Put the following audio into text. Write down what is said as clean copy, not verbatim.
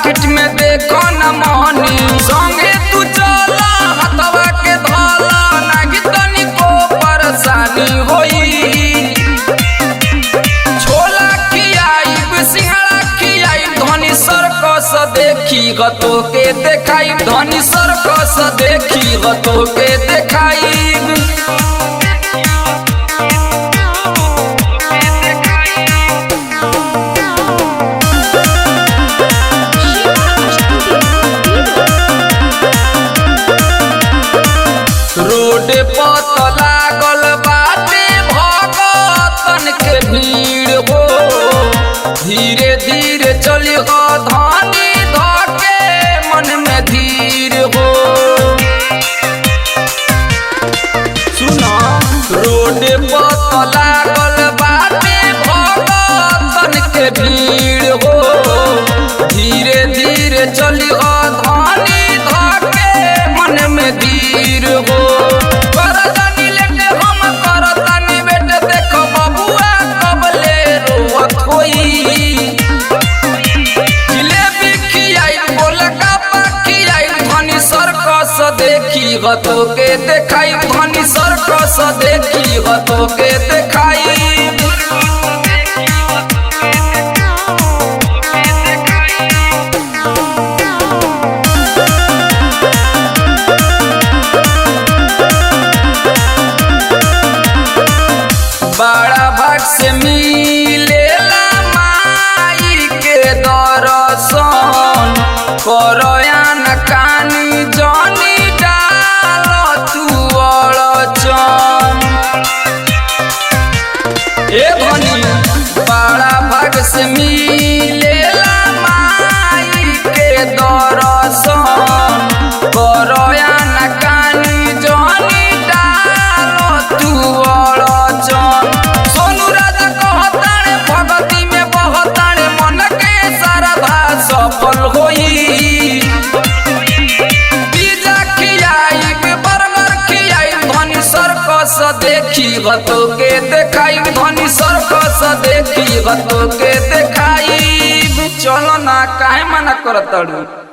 Market में देखो न मोहनी संगे तू चला हथवा के धला नागी तनिको परेशानी होई। छोला खियाई सिंघड़ा खियाई धनी सर्कस देखी गतो के देखाई धनी सर्कस देखी गतो के देखाई। रोड पर लागल बाटे भगतन के भीड़ हो धीरे धीरे चली हो धनी धके मन में धीर हो। सुना रोड पर लागल बाटे भगतन के भीड़ हो धीरे धीरे चली हो धनी धके मन में धीर हो। देखी गतो के देखाई धनी सर्कस देखी गतो के देखाई। बड़ा भाग से मिलेला माई के दर्शन करया न कानी जानी ए धनी बड़ा भाग से मिलेला माई के दर्शन करया न कानी जानी डालो तू अड़चन। सोनू राजा कहताने भगती में बहताने मन के श्रद्धा सफल होई। पिज्जा खियाई बर्गर खियाई धनी सर्कस देखी गतो के देखाई धनी सर्कस देखी गतो के देखाई। चलो ना काहे मना करतड़ू।